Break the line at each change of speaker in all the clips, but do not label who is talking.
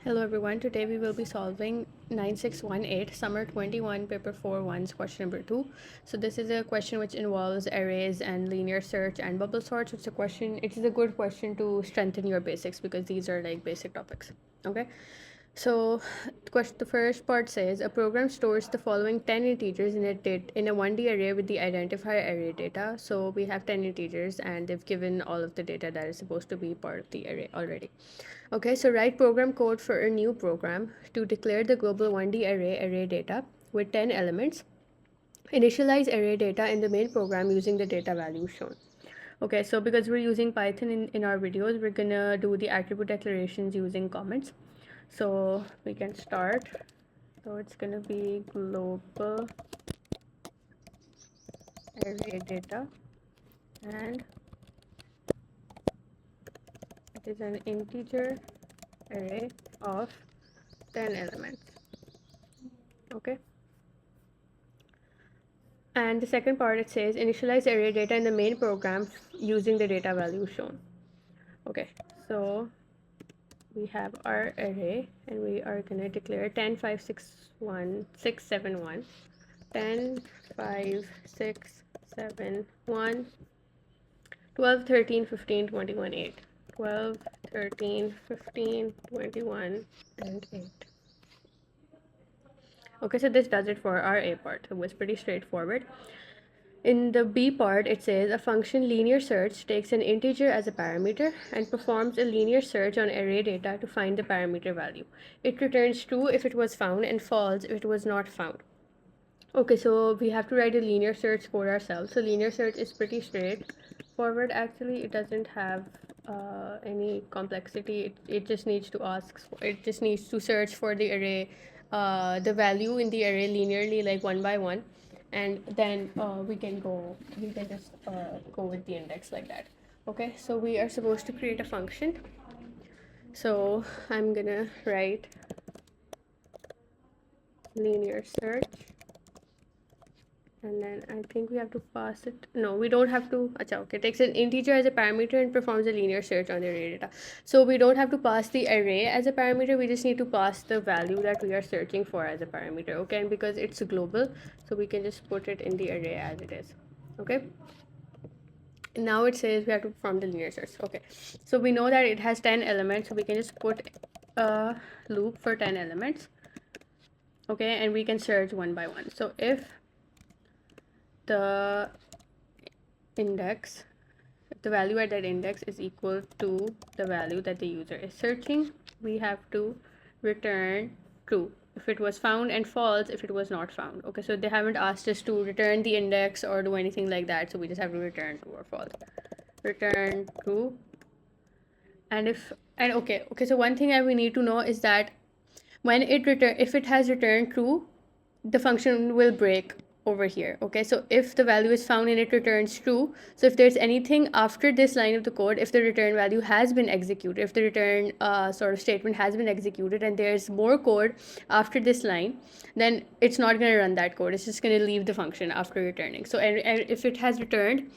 Hello everyone, today we will be solving 9618 Summer 21 Paper 4-1's question number 2. So this is a question which involves arrays and linear search and bubble sort. It is a good question to strengthen your basics because these are like basic topics. Okay. So the first part says a program stores the following 10 integers in a 1D array with the identifier array data. So we have 10 integers and they've given all of the data that is supposed to be part of the array already. Okay, so write program code for a new program to declare the global 1D array data with 10 elements. Initialize array data in the main program using the data value shown. Okay, so because we're using Python in our videos, we're gonna do the attribute declarations using comments. So we can start. So it's gonna be global array data, and it is an integer array of 10 elements. Okay. And the second part, it says initialize array data in the main program using the data value shown. Okay, so we have our array and we are going to declare 10, 5, 6, 1, 6, 7, 1, 10, 5, 6, 7, 1, 12, 13, 15, 21, 8. 12, 13, 15, 21, and 8. Okay, so this does it for our A part. It was pretty straightforward. In the B part, it says a function linear search takes an integer as a parameter and performs a linear search on array data to find the parameter value. It returns true if it was found and false if it was not found. Okay, so we have to write a linear search for ourselves. So linear search is pretty straightforward actually. It doesn't have any complexity. It just needs to search for the array, the value in the array linearly, like one by one, and then we can just go with the index like that. Okay, so we are supposed to create a function. So I'm gonna write linear search, and then I think we have to pass it. No, we don't have to. Okay, takes an integer as a parameter and performs a linear search on the array data. So we don't have to pass the array as a parameter. We just need to pass the value that we are searching for as a parameter. Okay, and because it's global, so we can just put it in the array as it is. Okay. Now it says we have to perform the linear search. Okay, so we know that it has 10 elements, so we can just put a loop for 10 elements. Okay, and we can search one by one. So if the value at that index is equal to the value that the user is searching, we have to return true if it was found and false if it was not found. Okay, so they haven't asked us to return the index or do anything like that, so we just have to return true or false. Return true. And okay, so one thing that we need to know is that if it has returned true, the function will break over here. Okay, so if the value is found and it returns true, so if there's anything after this line of the code, if the return value has been executed, if the return sort of statement has been executed and there's more code after this line, then it's not going to run that code. It's just going to leave the function after returning. So and if it has returned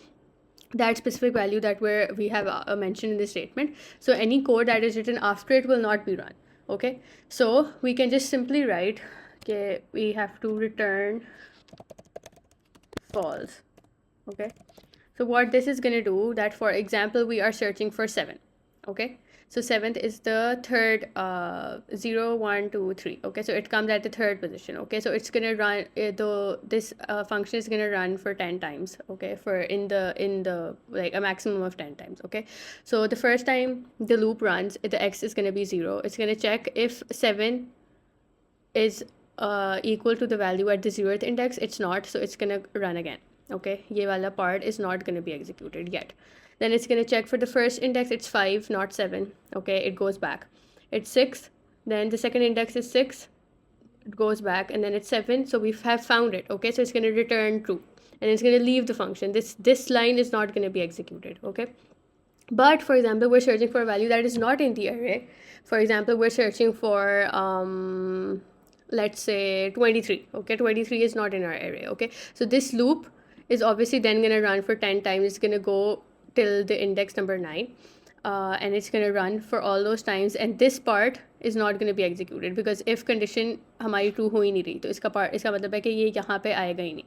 that specific value that we have mentioned in this statement, so any code that is written after it will not be run. Okay, so we can just simply write, okay, we have to return false. Okay, so what this is going to do, that for example we are searching for 7. Okay, so 7th is the third 0 1 2 3. Okay, so it comes at the third position. Okay, so it's gonna run this function is gonna run for 10 times. Okay, for in the like a maximum of 10 times. Okay, so the first time the loop runs, the x is gonna be 0. It's gonna check if 7 is equal to the value at the 0th index. It's not, so it's gonna run again. Okay, ye wala part is not gonna be executed yet. Then it's gonna check for the first index. It's 5, not 7. Okay, it goes back. It's 6. Then the second index is 6. It goes back, and then it's 7. So we have found it. Okay, so it's gonna return true, and it's gonna leave the function. This line is not gonna be executed. Okay. But for example, we're searching for a value that is not in the array. For example, we're searching for let's say 23. Okay, 23 is not in our array. Okay, so this loop is obviously then going to run for 10 times. It's going to go till the index number 9, and it's going to run for all those times, and this part is not going to be executed, because if condition हमारी true हो ही नहीं रही, तो इसका मतलब है कि ये यहाँ पे आएगा ही नहीं.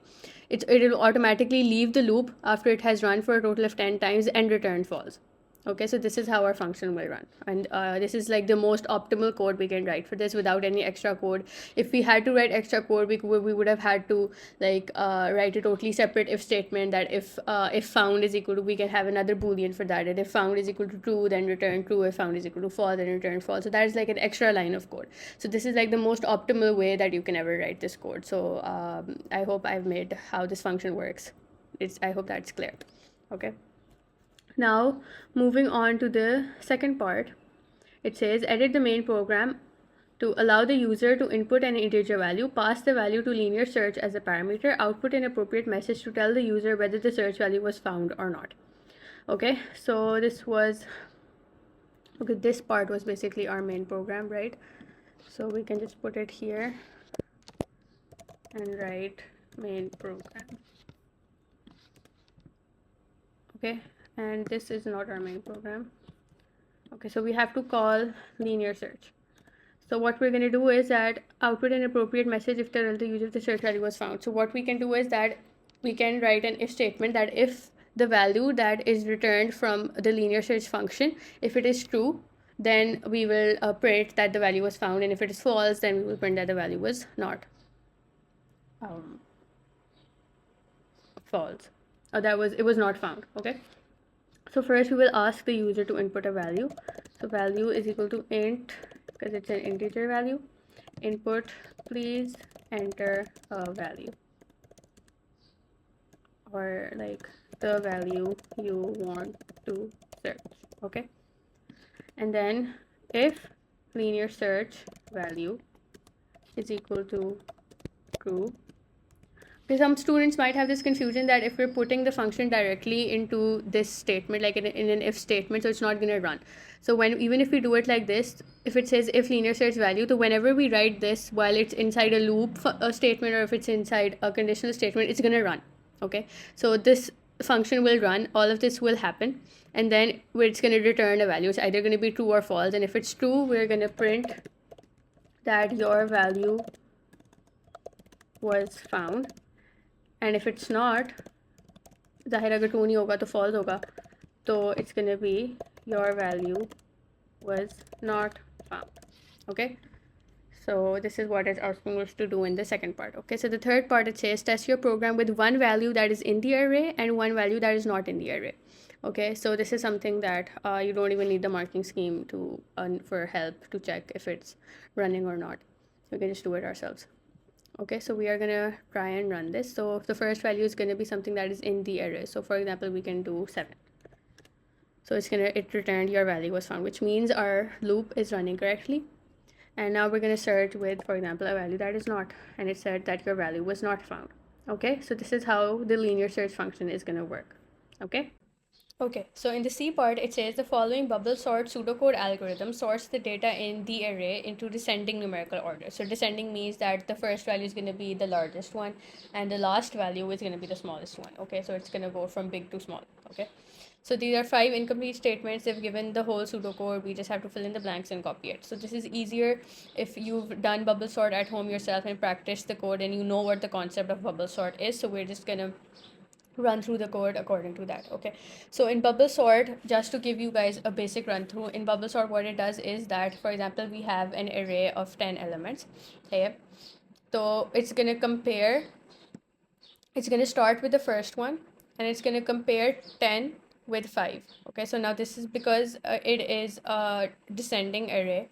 It will automatically leave the loop after it has run for a total of 10 times and return false. Okay, so this is how our function will run, and this is like the most optimal code we can write for this without any extra code. If we had to write extra code, we would have had to like write a totally separate if statement, that if found is equal to, we can have another boolean for that, and if found is equal to true, then return true, if found is equal to false, then return false. So that is like an extra line of code. So this is like the most optimal way that you can ever write this code. So I hope I've made how this function works. I hope that's clear. Okay. Now, moving on to the second part, it says edit the main program to allow the user to input an integer value, pass the value to linear search as a parameter, output an appropriate message to tell the user whether the search value was found or not. Okay, so this part was basically our main program, right? So we can just put it here and write main program. Okay, and this is not our main program. Okay, so we have to call linear search. So what we're going to do is that output an appropriate message if the user of the search value was found. So what we can do is that we can write an if statement that if the value that is returned from the linear search function, if it is true, then we will print that the value was found, and if it is false, then we will print that the value was not false, or it was not found. Okay, so first we will ask the user to input a value. So value is equal to int, because it's an integer value, input, please enter a value, or like the value you want to search. Okay, and then if linear search value is equal to true, because some students might have this confusion that if we're putting the function directly into this statement, like in an if statement, so it's not going to run. So even if we do it like this, if it says if linear search value, so whenever we write this while it's inside a loop statement, or if it's inside a conditional statement, it's going to run. Okay, so this function will run, all of this will happen, and then it's going to return a value. It's either going to be true or false, and if it's true, we're going to print that your value was found, and if it's not, ज़ाहिर अगर true नहीं होगा तो false होगा, तो it's gonna be your value was not found. Okay, so this is what it's asking us to do in the second part. Okay, so the third part, it says test your program with one value that is in the array and one value that is not in the array. Okay, so this is something that you don't even need the marking scheme to for help to check if it's running or not. We can just do it ourselves. Okay, so we are gonna try and run this. So the first value is gonna be something that is in the array. So for example, we can do 7. So it returned your value was found, which means our loop is running correctly. And now we're gonna search with, for example, a value that is not, and it said that your value was not found. Okay, so this is how the linear search function is gonna work. Okay. Okay, so in the C part, it says the following bubble sort pseudocode algorithm sorts the data in the array into descending numerical order. So descending means that the first value is going to be the largest one, and the last value is going to be the smallest one. Okay, so it's going to go from big to small. Okay, so these are 5 incomplete statements. They've given the whole pseudocode. We just have to fill in the blanks and copy it. So this is easier if you've done bubble sort at home yourself and practiced the code and you know what the concept of bubble sort is. So we're just going to run through the code according to that. Okay, so in bubble sort, just to give you guys a basic run through, in bubble sort what it does is that, for example, we have an array of 10 elements. Okay, so it's going to start with the first one, and it's going to compare 10 with 5. Okay, so now this is because it is a descending array,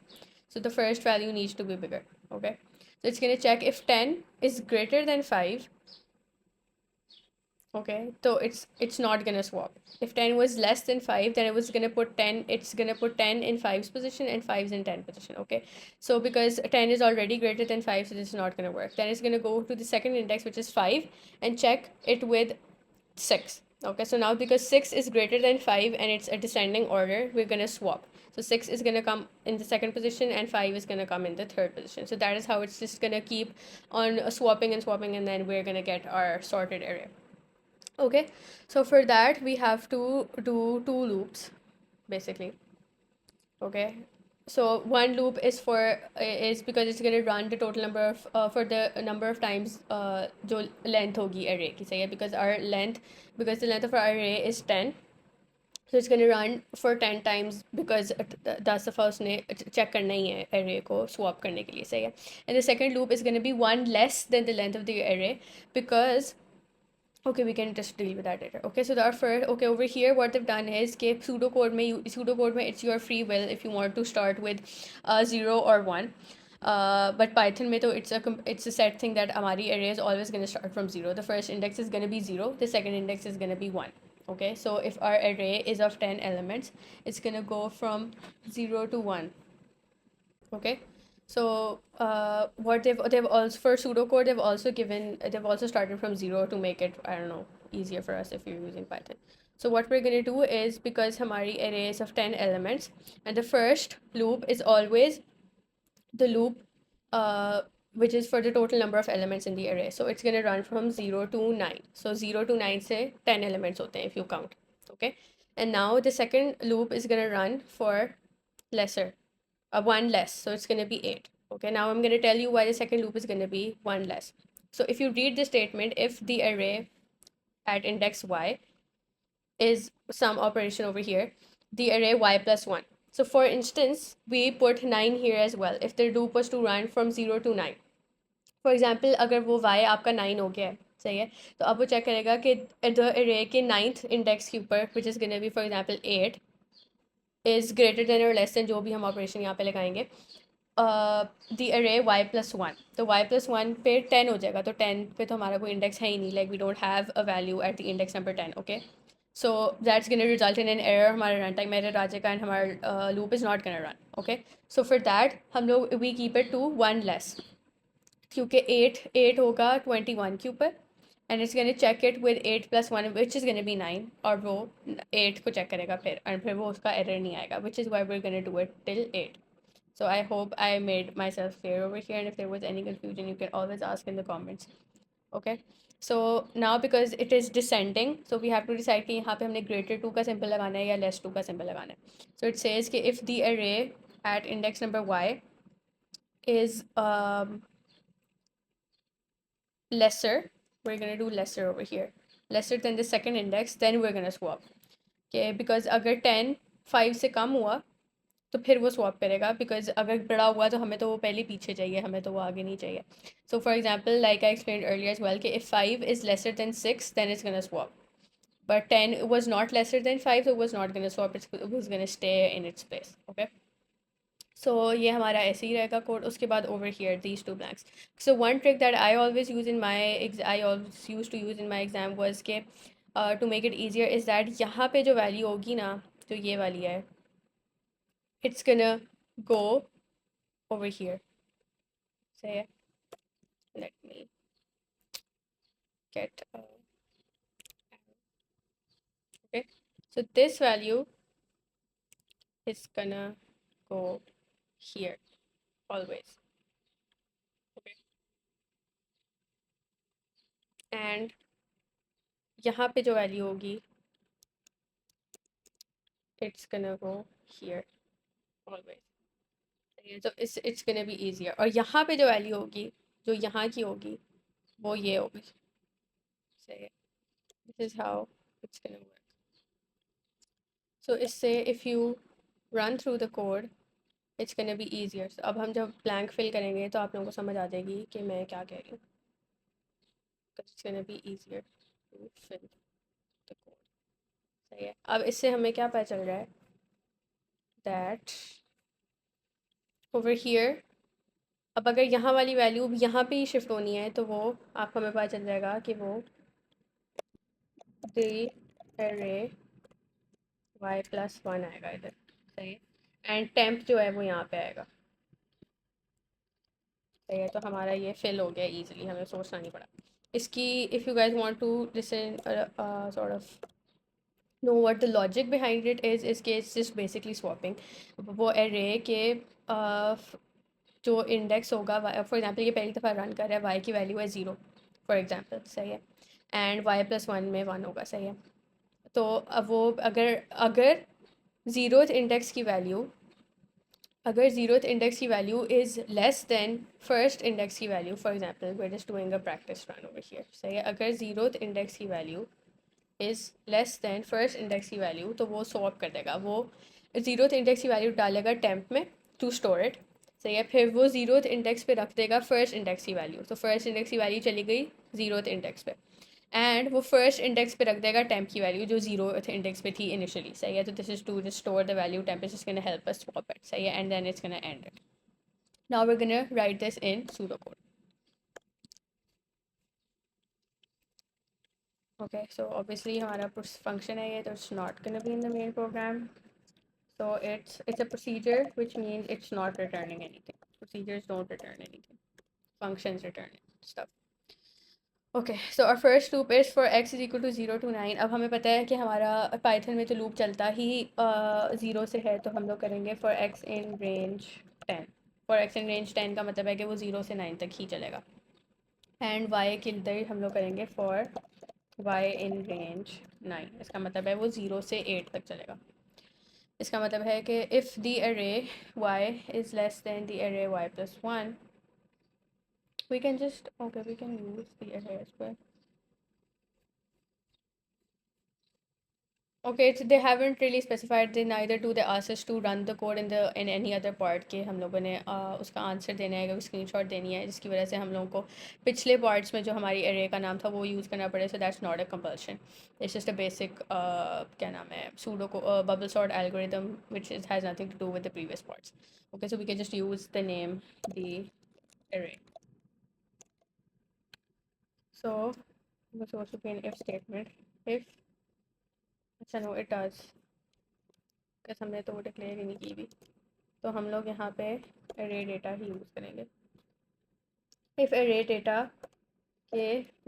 so the first value needs to be bigger. Okay, so it's going to check if 10 is greater than 5. Okay, so it's not gonna swap. If 10 was less than 5, then it's gonna put 10 in 5's position and 5's in 10 position. Okay, so because 10 is already greater than 5, so this is not gonna work. Then it's gonna go to the second index, which is 5, and check it with 6. Okay, so now because 6 is greater than 5 and it's a descending order, we're gonna swap. So 6 is gonna come in the second position and 5 is gonna come in the third position. So that is how it's just gonna keep on swapping, and then we're gonna get our sorted array. Okay, so for that we have to do 2 loops basically. Okay, So one loop is for is because it's going to run the total number of for the number of times जो length होगी array की, सही है, because the length of our array is 10. So it's going to run for 10 times because 10 दफ़ा उसने check करना ही है array को swap करने के लिए, सही है. And the second loop is going to be one less than the length of the array because okay, we can just deal with that later. Okay, so our first, okay, over here what they've done is कि pseudocode में it's your free will if you want to start with 0 or 1. But Python में तो it's a set thing that हमारी array is always going to start from 0. The first index is going to be 0, the second index is going to be 1. Okay, so if our array is of 10 elements, it's going to go from 0 to 1. Okay, so what they've also for pseudocode they've also started from 0 to make it, I don't know, easier for us if you're using Python. So what we're going to do is, because hamari array is of 10 elements and the first loop is always the loop which is for the total number of elements in the array, so it's going to run from 0 to 9. So 0 to 9 say 10 elements hote hain if you count. Okay, and now the second loop is going to run for lesser one less, so it's going to be 8. Okay, now I'm going to tell you why the second loop is going to be one less. So if you read the statement, if the array at index y is some operation over here, the array y plus 1. So for instance, we put 9 here as well if the loop was to run from 0 to 9. For example, अगर वो y आपका 9 हो गया है, सही है, तो अब वो चेक करेगा कि the array के 9th index के ऊपर, which is going to be for example 8, is greater than or less than जो भी हम ऑपरेशन यहाँ पे लगाएंगे the array y plus 1. तो y plus 1 पे 10 हो जाएगा, तो 10 पे तो हमारा कोई इंडेक्स है ही नहीं, like we don't have a value at the index number 10. Okay, so that's going to result in an error, हमारा रन टाइम एरर आ जाएगा and हमारा loop is not going to run. Okay, so for that हम लोग we keep it to 1 less, क्योंकि 8 होगा 21 के ऊपर and it's going to check it with 8 plus 1 which is going to be 9, और वो 8 को check करेगा फिर, और फिर वो उसका error नहीं आएगा, which is why we're going to do it till 8. So I hope I made myself clear over here, and if there was any confusion you can always ask in the comments. Okay, so now because it is descending, so we have to decide कि यहाँ पे हमने greater 2 का symbol लगाना है या less 2 का symbol लगाना है. So it says कि if the array at index number y is lesser, we're going to do lesser over here, lesser than the second index, then we're going to swap. Okay, because अगर 10 5 से कम हुआ तो फिर वो swap करेगा, because अगर बड़ा हुआ तो हमें तो वो पहले पीछे चाहिए, हमें तो वो आगे नहीं चाहिए. So for example like I explain earlier as well कि if 5 is lesser than 6 then it's gonna swap, but 10 was not lesser than 5 so it was not going to swap, it was going to stay in its place. Okay, so ये हमारा ऐसे ही रहेगा code. उसके बाद over here these two blanks. So one trick that I always use in my I always used to use in my exam was कि to make it easier is that यहाँ पे जो वैल्यू होगी ना, जो ये वाली है, it's gonna go over here. Say, let me get okay, so this value is gonna go here always. Okay, and यहाँ पे जो value होगी it's gonna go here always. So it's gonna be easier. और यहाँ पे जो value होगी, जो यहाँ की होगी, वो ये होगी. Say, this is how it's gonna work. So इससे if you run through the code, it's gonna be easier. So अब हम जब blank fill करेंगे तो आप लोगों को समझ आ जाएगी कि मैं क्या कह रही हूँ. Because it's gonna be easier to fill the code. सही है. अब इससे हमें क्या पता चल रहा है that over here, अब अगर यहाँ वाली वैल्यू यहाँ पे ही शिफ्ट होनी है तो वो आपको हमें पता चल जाएगा कि वो the array y plus 1 आएगा इधर. सही है. एंड टेम्प जो है वो यहाँ पे आएगा. सही है. तो हमारा ये फिल हो गया ईजिली, हमें सोचना नहीं पड़ा इसकी. If you guys want to listen sort of know what the logic behind it is, इसके it's just basically swapping. वो array के जो इंडेक्स होगा, फॉर एग्जांपल ये पहली दफ़ा रन कर रहा है, y की वैल्यू है 0 फॉर एग्जांपल, सही है, एंड y प्लस 1 में 1 होगा, सही है. तो अब वो अगर 0th इंडेक्स की वैल्यू अगर ज़ीरोथ इंडेक्स की value is less than first index की value, for example we are just doing a practice run over here, सही है, अगर ज़ीरोथ इंडेक्स की value is less than first index की value तो वो स्वैप कर देगा, वो ज़ीरोथ इंडेक्स की वैल्यू डालेगा टेम्प में टू स्टोर इट, सही है, फिर वो ज़ीरोथ इंडेक्स पे रख देगा फर्स्ट इंडेक्स की वैल्यू, तो फर्स्ट इंडेक्स की वैल्यू चली गई ज़ीरोथ इंडेक्स पे, एंड वो फर्स्ट इंडेक्स पे रख देगा टेम्प की वैल्यू जो जीरो इंडेक्स पे थी इनिशियली, सही है, तो this is to just store the value temp is gonna help us swap it, सही है, and then it's gonna end it. Now we're gonna write this in pseudocode. Okay, so obviously हमारा function है ये, तो it's not gonna be in the main program. So it's a procedure, which means it's not returning anything. Procedures don't return anything. Functions return stuff. Okay, so our first loop is for x is equal to 0 to 9. अब हमें पता है कि हमारा Python में तो loop चलता ही 0 से है, तो हम लोग करेंगे for x in range 10. for x in range 10 का मतलब है कि वो 0 से 9 तक ही चलेगा, एंड y के लिए हम लोग करेंगे for y in range 9. इसका मतलब है वो 0 से 8 तक चलेगा. इसका मतलब है कि if the array y is less than the array y plus 1, we can just, okay, we can use the array as well. Okay, so they haven't really specified, they neither do they ask us to run the code in any other part के हम लोगों ने उसका answer देना है, कोई screenshot देनी है, जिसकी वजह से हम लोगों को पिछले पार्ट्स में जो हमारी एरे का नाम था वो यूज़ करना पड़े, so that's not a compulsion, it's just a basic क्या नाम है सूडो को bubble sort algorithm which is has nothing to do with the previous parts. Okay, so we can just use the name the array. So we're supposed to be an if statement. If, अच्छा no it does, कैसे हमने तो वो declare ही नहीं की भी, तो हम लोग यहाँ पे array data ही यूज़ करेंगे. if array data के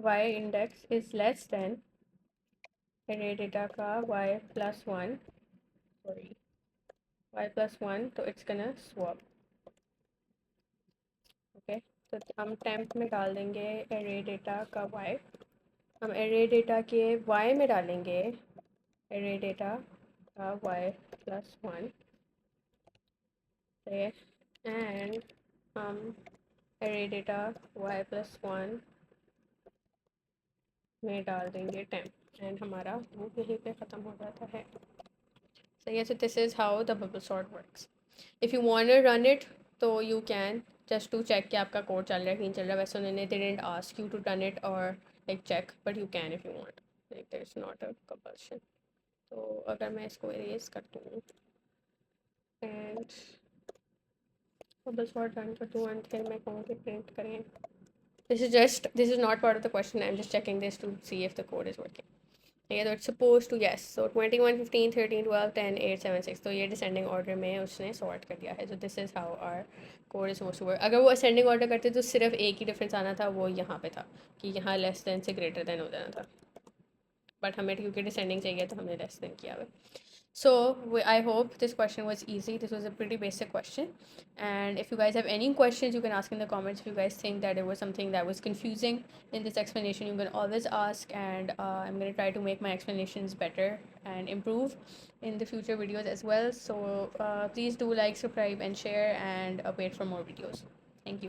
y index is less than array data का y plus 1, sorry, y plus 1, तो it's gonna swap. ओके, तो हम temp में डाल देंगे array data का y, हम array data के y में डालेंगे array data का y plus 1, एंड हम array data y plus 1 में डाल देंगे temp, एंड हमारा वो यहीं पे ख़त्म हो जाता है. So yes, so this is how the bubble sort works. If you want to run it, तो you can, just to check कि आपका कोड चल रहा है कि नहीं चल रहा है. वैसे उन्होंने they didn't ask you to run it or like check, but you can if you want. Like there's not a compulsion. तो अगर मैं इसको erase कर दूँ and bubble sort run कर दूँ and फिर मैं कहूँ कि print करें. This is not part of the question. I'm just checking this to see if the code is working. Yeah, so it's supposed to, yes, so 21 15 13 12 10 8 7 6, तो ये descending order में उसने सॉर्ट कर दिया है. so this is how our code is supposed to work. अगर वो ascending order करते तो सिर्फ एक ही डिफरेंस आना था, वो यहाँ पे था कि यहाँ लेस देन से ग्रेटर देन हो जाना था, बट हमें क्योंकि डिसेंडिंग चाहिए तो हमने लेस देन किया हुआ. So I hope this question was easy. This was a pretty basic question, and if you guys have any questions you can ask in the comments. If you guys think that it was something that was confusing in this explanation, you can always ask, and I'm going to try to make my explanations better and improve in the future videos as well. So please do like, subscribe and share, and wait for more videos. Thank you.